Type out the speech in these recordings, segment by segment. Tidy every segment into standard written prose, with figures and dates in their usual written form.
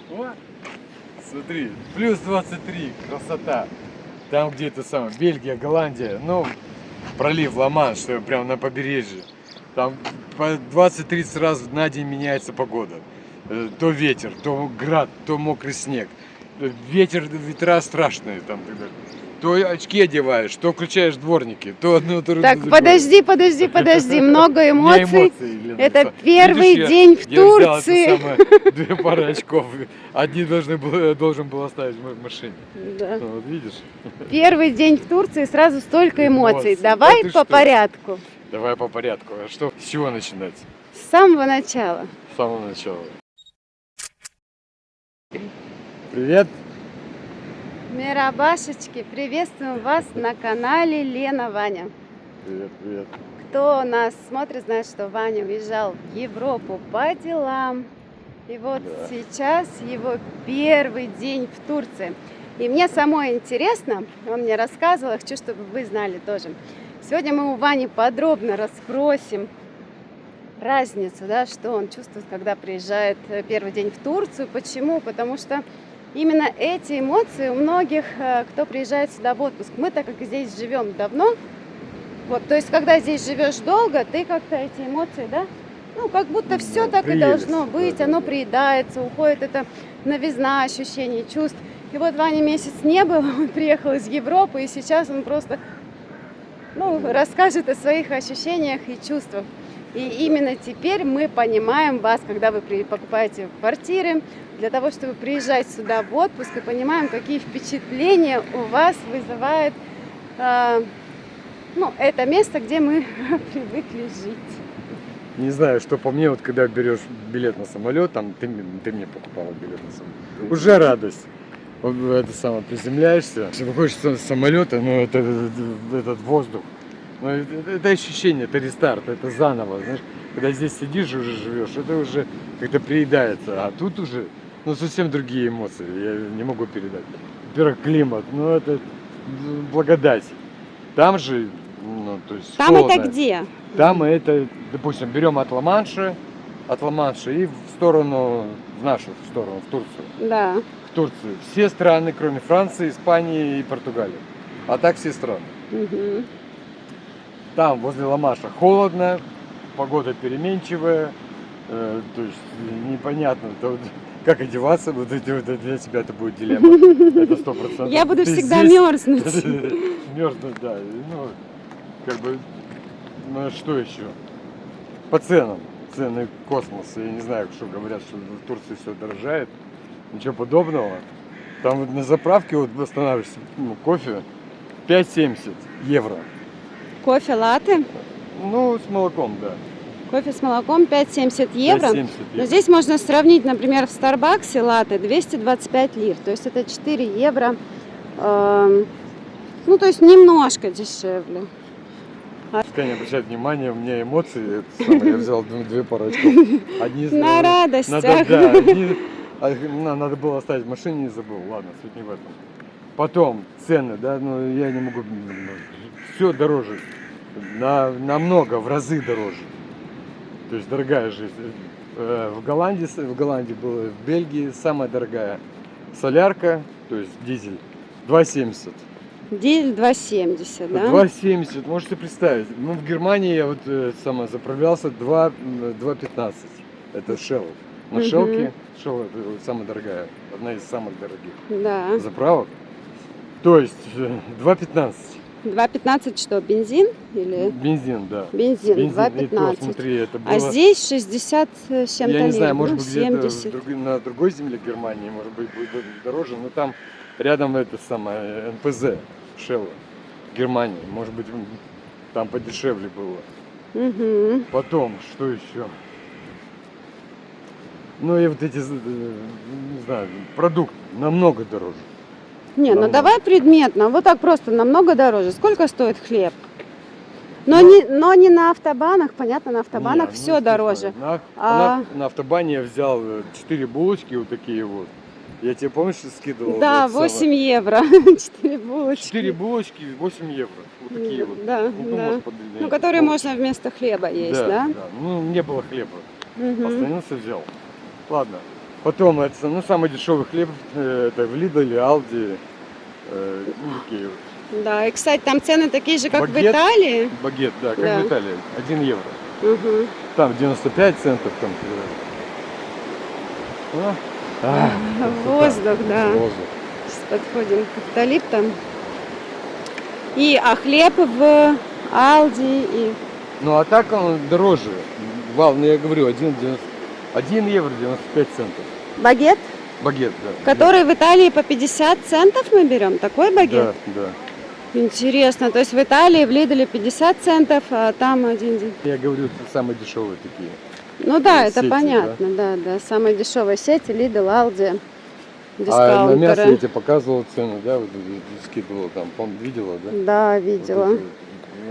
Вот. Смотри, плюс 23, красота. Там где-то самое, Бельгия, Голландия, ну, пролив Ла-Манш, прямо на побережье. Там по 20-30 раз на день меняется погода. То ветер, то град, то мокрый снег. Ветра страшные там тогда. То очки одеваешь, то включаешь дворники, то одно, то Так, другое. подожди, много эмоций. Лена, Это первый видишь, день в я взял это Турции. самое, 2 пары очков. Одни должен был оставить в машине. Да. Ну, вот видишь? Первый день в Турции, сразу столько эмоций. Эмоций. Давай Да ты по что? порядку. Давай по порядку. А что, с чего начинать? С самого начала. С самого начала. Привет. Мирабашечки, приветствуем вас на канале Лена Ваня. Привет, привет. Кто нас смотрит, знает, что Ваня уезжал в Европу по делам. И вот Да. сейчас его первый день в Турции. И мне самой интересно, он мне рассказывал, я хочу, чтобы вы знали тоже. Сегодня мы у Вани подробно расспросим разницу, да, что он чувствует, когда приезжает первый день в Турцию. Почему? Потому что именно эти эмоции у многих, кто приезжает сюда в отпуск. Мы, так как здесь живем давно, вот, то есть, когда здесь живешь долго, ты как-то эти эмоции, да, ну, как будто все так и приелись, должно быть, да, оно да. приедается, уходит это новизна ощущений, чувств. И вот Ваня месяц не был, он приехал из Европы, и сейчас он просто, ну, расскажет о своих ощущениях и чувствах. И именно теперь мы понимаем вас, когда вы покупаете квартиры, для того, чтобы приезжать сюда в отпуск, и понимаем, какие впечатления у вас вызывает ну, это место, где мы привыкли жить. Не знаю, что по мне, вот когда берешь билет на самолет, там ты мне покупала билет на самолет. Уже радость. Вот это самое, приземляешься, выходишь с самолета, ну этот воздух. Ну, это ощущение, это рестарт, это заново, знаешь, когда здесь сидишь и уже живешь, это уже как-то приедается, а тут уже, ну, совсем другие эмоции, я не могу передать. Во-первых, климат, ну, это благодать. Там же, ну, то есть Там холодно. это где? Там это, допустим, берем от Ла-Манша и в сторону, в нашу сторону, в Турцию. Да. В Турцию. Все страны, кроме Франции, Испании и Португалии. А так все страны. Угу. Там, возле Ла-Манша, холодно, погода переменчивая, то есть непонятно, как одеваться, вот для тебя это будет дилемма, это 100%. Я буду Ты всегда здесь мерзнуть. мерзнуть, да, ну, как бы, ну, а что еще? По ценам, цены космос, я не знаю, что говорят, что в Турции все дорожает, ничего подобного. Там вот на заправке вот останавливаешься, ну, кофе 5,70 евро. Кофе латте. Ну, с молоком, да. Кофе с молоком 5,70 евро. 5,70 евро. Но здесь можно сравнить, например, в Старбаксе латте 225 лир. То есть это 4 евро. Ну, то есть немножко дешевле. Пускай не обращать внимания, у меня эмоции. Это самое, я взял 2 пары очков. Одни, На радостях. надо было оставить в машине, не забыл. Ладно, суть не в этом. Потом цены, да, ну я не могу. Все дороже. Намного, в разы дороже. То есть дорогая жизнь. В Голландии было, в Бельгии самая дорогая солярка, то есть дизель, 2,70. Дизель 2,70, да? 2,70, можете представить. Ну, в Германии я вот заправлялся 2,15. Это Shell. На Shell это самая дорогая, одна из самых дорогих Да. заправок. То есть 2,15. 2,15 что, бензин? Или... Бензин, да. Бензин, И то, 2,15. смотри, это было... А здесь 60 с чем-то Я не знаю, лир, может ну, быть, где-то 70. на другой земле Германии, может быть, будет дороже, но там рядом это самое НПЗ Shell Германии, может быть, там подешевле было. Угу. Потом, что еще? Ну и вот эти, не знаю, продукты намного дороже. Не, ну Намного. давай предметно. Вот так просто намного дороже. Сколько стоит хлеб? Но не на автобанах, понятно, на автобанах Не, все ну, дороже. На автобане я взял 4 булочки вот такие вот. Я тебе, помнишь, скидывал? Да, это 8 евро. 4 булочки. 4 булочки, 8 евро. Вот такие вот. Да, Ну, да. может, подвинуть. Ну, которые Булочки. можно вместо хлеба есть, Да, да? да. Ну, не было хлеба. Мгм. Остановился, взял. Ладно. Потом, это, ну, самый дешевый хлеб, это в Lidl, Aldi, ну, такие вот. Да, и, кстати, там цены такие же, как в Багет. Италии. Багет, да, как Да. в Италии, 1 евро. Мгм. Там 95 центов, там. Ну, красота. Воздух, да. Воздух. Сейчас подходим к каптолиптам. А хлеб в Алди и... Ну, а так он дороже. Ну, я говорю, 1 евро 95 центов. Багет, Багет, да. который в Италии по 50 центов мы берем. Такой багет? Да, да. Интересно. То есть в Италии в Лидле 50 центов, а там 1. Я говорю, это самые дешевые такие. Ну да, это Сети, понятно, да. Самые дешевые сети, Lidl, Aldi, А на мясо я дискаунтеры. тебе показывал цену, да, вот скидывал там, видела, да? Да, Вот видела. эти,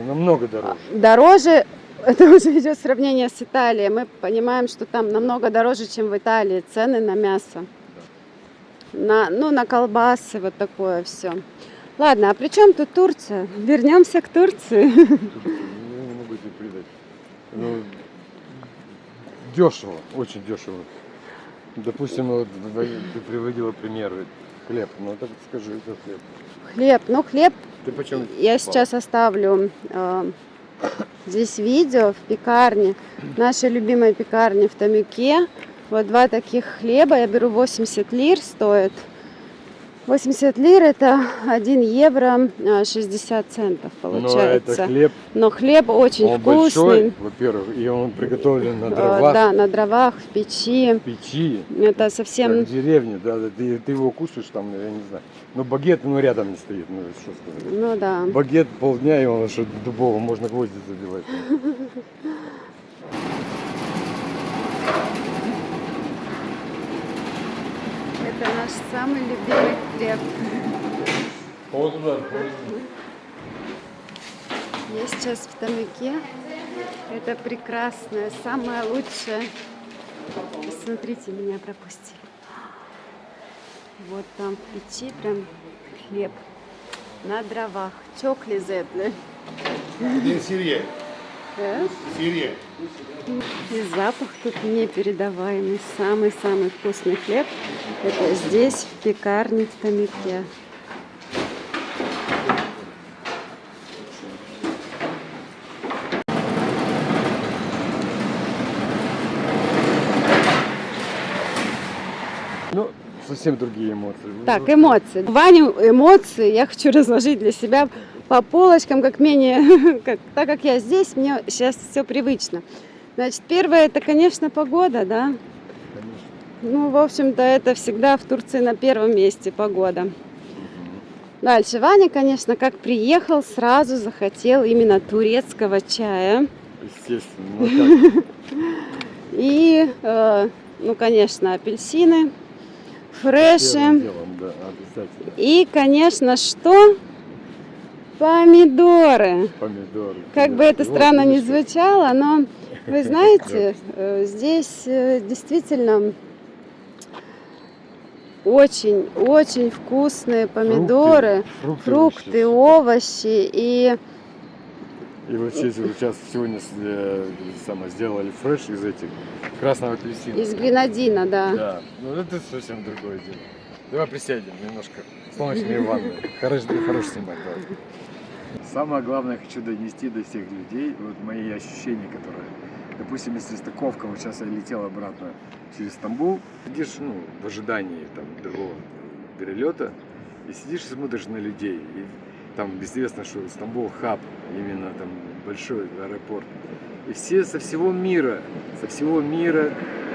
намного дороже. Дороже, это уже идет сравнение с Италией. Мы понимаем, что там намного дороже, чем в Италии цены на мясо. На колбасы, вот такое все. Ладно, а при чем тут Турция? Вернемся к Турции. Я не могу тебе передать. Ну, дешево, очень дешево. Допустим, вот ты приводила пример хлеб, ну так скажи, это хлеб. Хлеб, Ты почем? я сейчас оставлю здесь видео в пекарне, нашей любимой пекарне в Томюке. Вот 2 таких хлеба, я беру 80 лир, стоит. 80 лир это 1 евро 60 центов Но получается. это хлеб, Но хлеб очень он вкусный. большой, во-первых, и он приготовлен на дровах, Да, на дровах, в печи. в печи, Это как совсем... в деревне, да, ты его кушаешь там, я не знаю. Но багет, рядом не стоит, ну что сказать. Ну да. Багет полдня, и он что дубовым, можно гвозди забивать. Это наш самый любимый хлеб. Я сейчас в Томюке. Это прекрасное, самое лучшее. Посмотрите, меня пропустили. Вот там в печи прям хлеб на дровах. Чокли зетли. Один сирье. Да? Сирье. И запах тут непередаваемый. Самый-самый вкусный хлеб. Это здесь, в пекарне в Томюке. Ну, совсем другие эмоции. Так, эмоции. Ваню эмоции я хочу разложить для себя по полочкам, так как я здесь, мне сейчас все привычно. Значит, первое, это, конечно, погода, да? Ну, в общем-то, это всегда в Турции на первом месте погода. Дальше Ваня, конечно, как приехал, сразу захотел именно турецкого чая. Естественно, ну как? И, конечно, апельсины, фреши. Первым делом, да, обязательно. И, конечно, что? Помидоры. Помидоры. Как бы это Вот, странно ни видишь, звучало, но вы знаете, здесь действительно очень-очень вкусные помидоры, фрукты, овощи. И И вот сейчас сегодня сделали фреш из этих красного апельсина. из гренадина, да. Да, ну это совсем другое дело. Давай присядем немножко. Солнечные ванны. Хорошо снимать, давай. Самое главное, я хочу донести до всех людей вот мои ощущения, которые... Допустим, если стыковка, вот сейчас я летел обратно через Стамбул, сидишь, в ожидании там другого перелета, и сидишь и смотришь на людей. И там известно, что Стамбул хаб, именно там большой аэропорт. И все со всего мира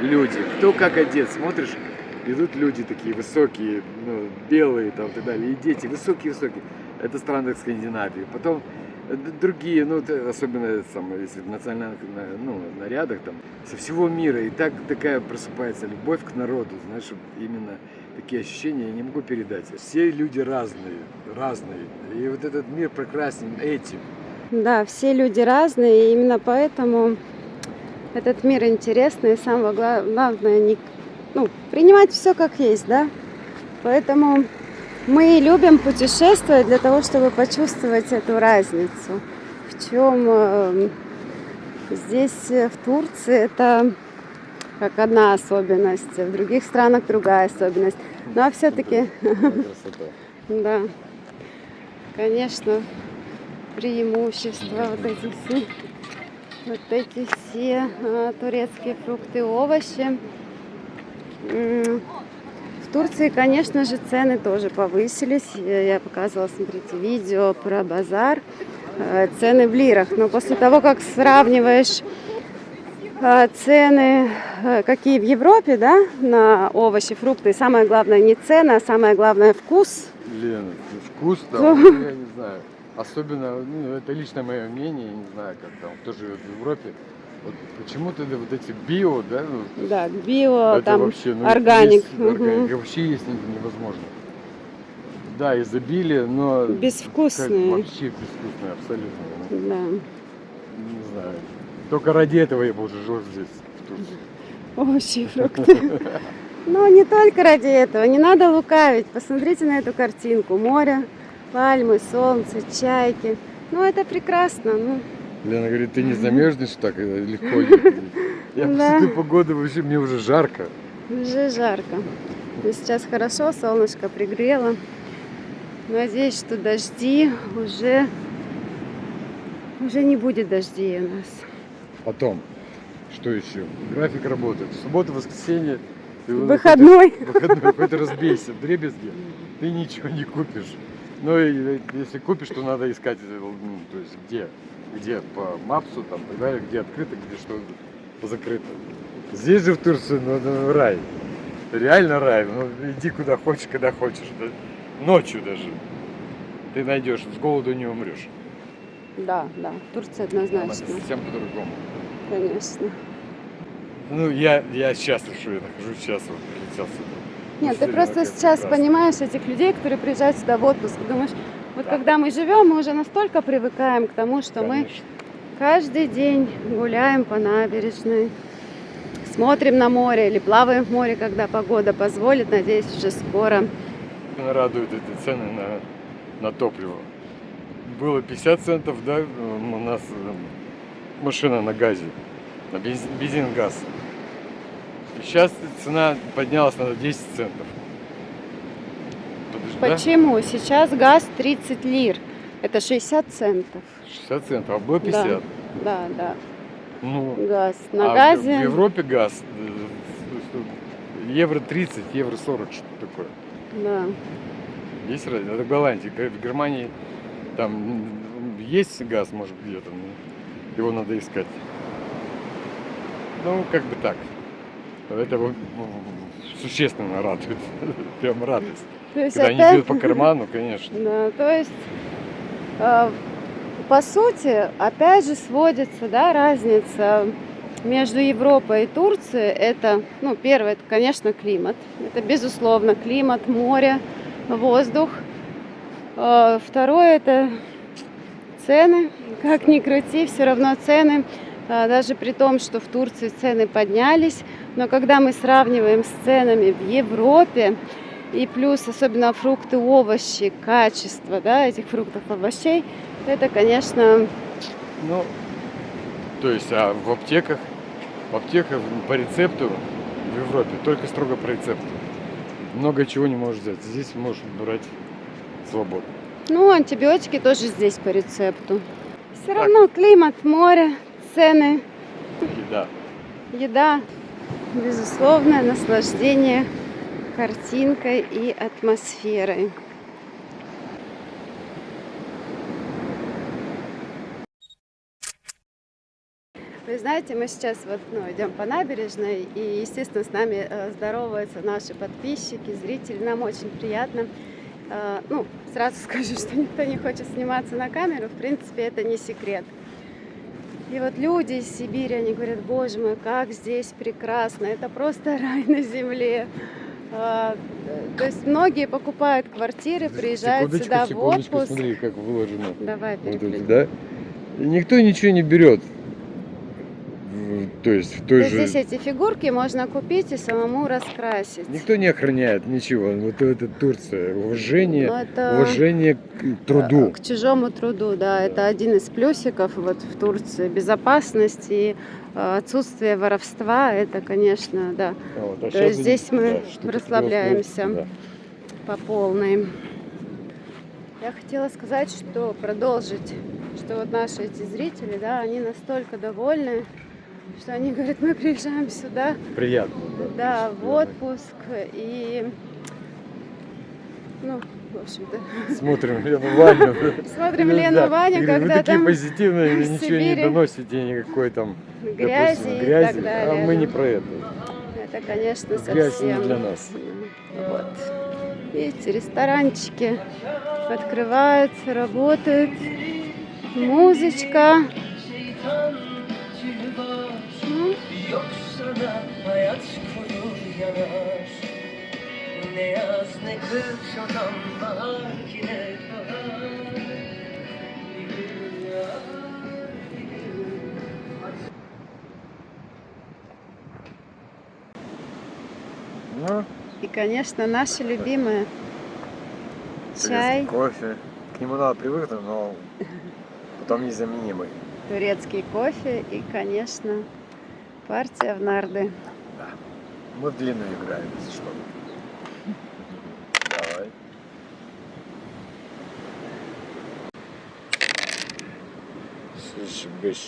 люди. Кто как одет, смотришь, идут люди такие высокие, белые там и так далее, и дети высокие-высокие. Это страны Скандинавии. Потом другие, особенно если в национальных нарядах, там, со всего мира. И такая просыпается любовь к народу, знаешь, именно такие ощущения я не могу передать. Все люди разные. И вот этот мир прекрасен этим. Да, все люди разные, и именно поэтому этот мир интересный. И самое главное, принимать все как есть, да. Поэтому мы любим путешествовать для того, чтобы почувствовать эту разницу. В чем здесь, в Турции, это как одна особенность, в других странах другая особенность. Но все-таки, Красота. да, конечно, преимущества вот эти все турецкие фрукты, овощи. В Турции, конечно же, цены тоже повысились. Я показывала, смотрите, видео про базар. Цены в лирах. Но после того, как сравниваешь цены, какие в Европе, да, на овощи, фрукты, и самое главное не цена, а самое главное вкус. Лена, вкус там, я не знаю. Особенно, ну, это лично мое мнение, я не знаю, как там, кто живет в Европе. Вот почему-то вот эти био, да, ну, Да, био, это там, вообще, ну, органик. есть органик, вообще есть невозможно. Да, изобилие, но Безвкусные. как вообще безвкусные, абсолютно. Ну, Да. не знаю. Только ради этого я бы уже жил здесь, в Турции. Овощи и фрукты. Но не только ради этого, не надо лукавить. Посмотрите на эту картинку. Море, пальмы, солнце, чайки. Ну, это прекрасно. Ну, Лена говорит, ты не замерзнешь так легко ехать? Я Да. после этой погоды вообще, мне уже жарко. уже жарко. Но сейчас хорошо, солнышко пригрело. Надеюсь, что дожди уже не будет дождей у нас. Потом, что еще? График работает. В субботу, воскресенье. Ты Выходной. Выходной, хоть разбейся в дребезги, ты ничего не купишь. Ну и если купишь, то надо искать, ну, то есть где по мапсу, там, так далее, где открыто, где что закрыто. Здесь же в Турции, ну, рай. Реально рай. Ну, иди куда хочешь, когда хочешь. Да. Ночью даже. Ты найдешь, с голоду не умрешь. Да, Турция Она однозначно. совсем по-другому. Конечно. Ну, я счастлив, что я нахожусь сейчас, вот прилетел сюда. Нет, ты Действительно, просто это сейчас прекрасно. понимаешь этих людей, которые приезжают сюда в отпуск. Думаешь, вот когда мы живем, мы уже настолько привыкаем к тому, что мы Конечно. каждый день гуляем по набережной, смотрим на море или плаваем в море, когда погода позволит. Надеюсь, уже скоро. Меня радуют эти цены на топливо. Было 50 центов, да, у нас машина на газе, на бензин, газ. И сейчас цена поднялась на 10 центов. Да? Почему? Сейчас газ 30 лир. Это 60 центов. 60 центов, а было 50. Да. Ну, Газ. На а газе. в Европе газ евро 30, евро 40, что такое. Да. Есть разница. Это в Голландии. В Германии там есть газ, может, где-то, но его надо искать. Ну, как бы так. Это существенно радует. Прям радость. То есть Когда они опять- бьют по карману, конечно. Да, то есть, по сути, опять же сводится, да, разница между Европой и Турцией. Это, ну, первое, это, конечно, климат. Это, безусловно, климат, море, воздух. Второе, это цены. Как ни крути, все равно цены. Даже при том, что в Турции цены поднялись. Но когда мы сравниваем с ценами в Европе, и плюс, особенно фрукты, овощи, качество, да, этих фруктов, овощей, это, конечно, Ну, то есть, а в аптеках по рецепту в Европе только строго по рецепту. Много чего не можешь взять. Здесь можешь брать свободно. ну, антибиотики тоже здесь по рецепту. Все равно климат, море, цены, Еда. еда, безусловное наслаждение картинкой и атмосферой. Вы знаете, мы сейчас вот, идем по набережной, и, естественно, с нами здороваются наши подписчики, зрители. Нам очень приятно. Ну, сразу скажу, что никто не хочет сниматься на камеру. В принципе, это не секрет. И вот люди из Сибири, они говорят: боже мой, как здесь прекрасно, это просто рай на земле. То есть многие покупают квартиры, приезжают сюда в отпуск. Смотри, как выложено. Давай, Вот это, переключи. да? И никто ничего не берет. то есть в То той есть же... здесь эти фигурки можно купить и самому раскрасить. Никто не охраняет ничего. Вот это Турция. Уважение, Но это уважение к труду. к чужому труду, да, это один из плюсиков вот в Турции. Безопасность и отсутствие воровства, это, конечно, да, Вот, То щас есть здесь мы что-то расслабляемся. хотел сказать, по полной. Я хотела сказать, что продолжить, что вот наши эти зрители, да, они настолько довольны, что они говорят, мы приезжаем сюда, да. Приятно. да, в Что отпуск и, ну, в общем-то, Смотрим Лену Ваню. смотрим Да. Лену Ваню, Я говорю, когда вы такие там позитивные, вы в ничего не Сибири доносите, никакой там грязи допустим, и грязи. так далее. А мы не да. про это. Это, конечно, Грязь совсем. не для нас. Вот. Видите, ресторанчики открываются, работают. Muzika. Yoksa da hayat koyur yanar. Ne yaz ne kış adam bahar ki ne bahar. Bir dünya, bir dünya. Ну, И, конечно, наши любимые чай, кофе. К нему надо привыкнуть, но потом незаменимый. турецкий кофе и, конечно, партия в нарды. Да. Мы в длину играем, если что. Давай. Слышь, быщ.